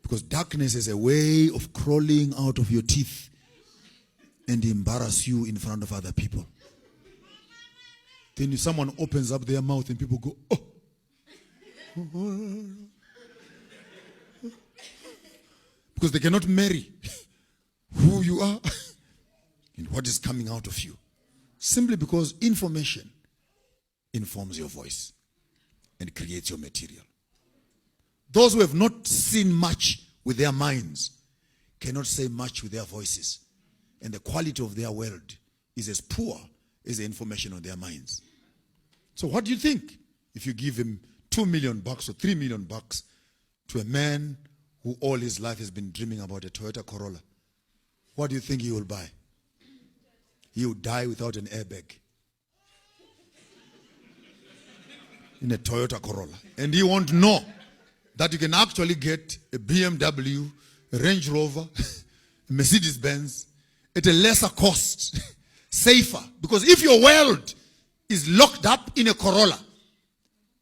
Because darkness is a way of crawling out of your teeth and embarrass you in front of other people. Then if someone opens up their mouth and people go, oh. Because they cannot marry who you are and what is coming out of you. Simply because information informs your voice and creates your material. Those who have not seen much with their minds cannot say much with their voices. And the quality of their world is as poor as the information on their minds. So what do you think if you give him $2 million or $3 million to a man who all his life has been dreaming about a Toyota Corolla? What do you think he will buy? He will die without an airbag in a Toyota Corolla. And he won't know that you can actually get a BMW, a Range Rover, a Mercedes-Benz at a lesser cost, safer. Because if your world is locked up in a Corolla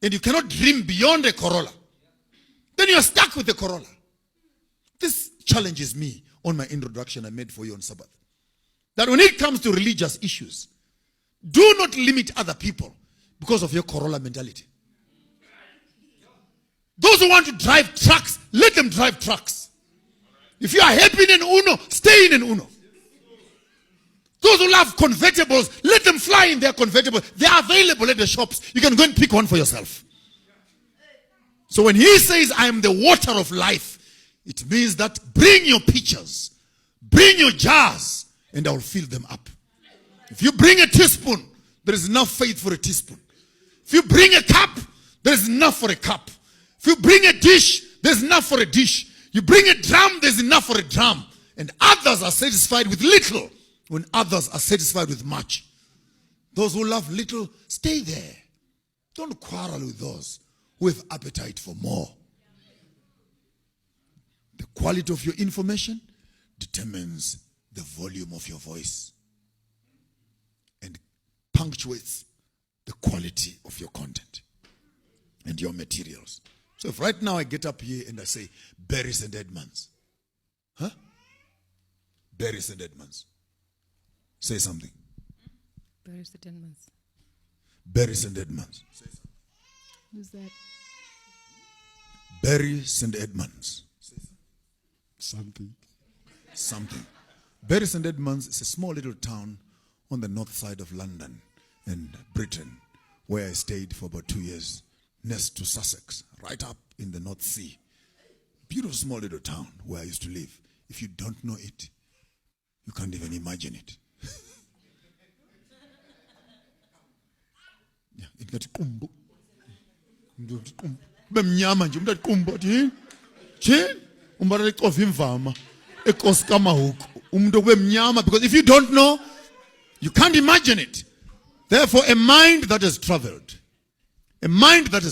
and you cannot dream beyond a Corolla, then you are stuck with the Corolla. This challenges me on my introduction I made for you on Sabbath. That when it comes to religious issues, do not limit other people because of your Corolla mentality. Those who want to drive trucks, let them drive trucks. If you are happy in an Uno, stay in an Uno. Those who love convertibles, let them fly in their convertible. They are available at the shops. You can go and pick one for yourself. So when he says, I am the water of life, it means that bring your pitchers, bring your jars, and I will fill them up. If you bring a teaspoon, there is enough faith for a teaspoon. If you bring a cup, there is enough for a cup. If you bring a dish, there's enough for a dish. You bring a drum, there's enough for a drum. And others are satisfied with little when others are satisfied with much. Those who love little, stay there. Don't quarrel with those who have appetite for more. The quality of your information determines the volume of your voice and punctuates the quality of your content and your materials. So if right now I get up here and I say, Barry St. Edmunds. Huh? Barry St. Edmunds. Say something. Barry St. Edmunds. Barry St. Edmunds. Say something. Who's that? Barry St. Edmunds. Say Something. something. Barry St. Edmunds is a small little town on the north side of London and Britain, where I stayed for about 2 years, next to Sussex, right up in the North Sea. Beautiful small little town where I used to live. If you don't know it, you can't even imagine it. Because if you don't know, you can't imagine it. Therefore, a mind that has traveled, a mind that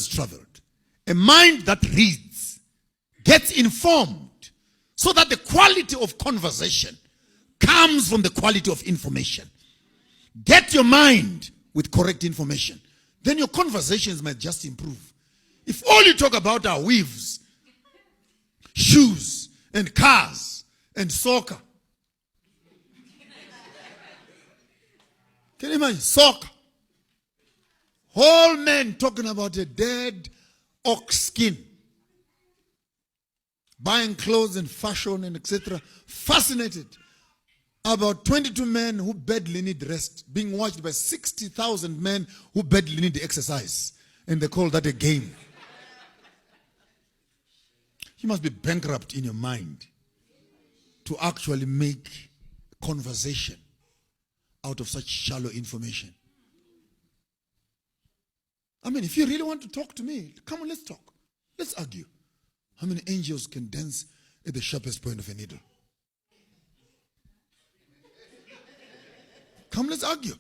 reads, gets informed, so that the quality of conversation comes from the quality of information. Get your mind with correct information. Then your conversations might just improve. If all you talk about are weaves, shoes, and cars, and soccer. Can you imagine? Soccer. Whole men talking about a dead ox skin. Buying clothes and fashion and etc. Fascinated. About 22 men who badly need rest, being watched by 60,000 men who badly need exercise. And they call that a game. You must be bankrupt in your mind to actually make conversation out of such shallow information. I mean, if you really want to talk to me, come on, let's talk. Let's argue. How many angels can dance at the sharpest point of a needle? Come, let's argue.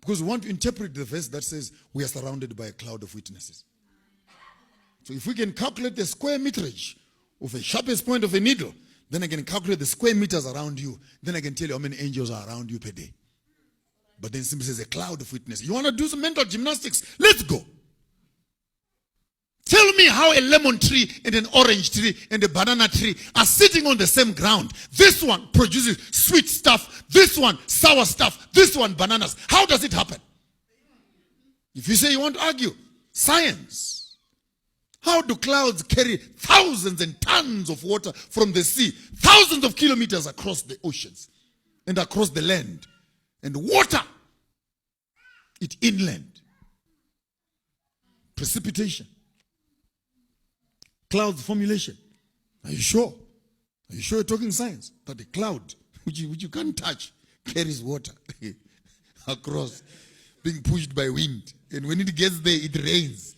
Because we want to interpret the verse that says we are surrounded by a cloud of witnesses. So if we can calculate the square meterage of the sharpest point of a needle, then I can calculate the square meters around you. Then I can tell you how many angels are around you per day. But then simply says a cloud of witnesses. You want to do some mental gymnastics? Let's go. Tell me how a lemon tree and an orange tree and a banana tree are sitting on the same ground. This one produces sweet stuff, this one sour stuff, this one bananas. How does it happen? If you say you want to argue, science. How do clouds carry thousands and tons of water from the sea, thousands of kilometers across the oceans and across the land, and water it inland? Precipitation. Cloud formulation. Are you sure? Are you sure you're talking science? That a cloud, which you can't touch, carries water across, being pushed by wind. And when it gets there, it rains.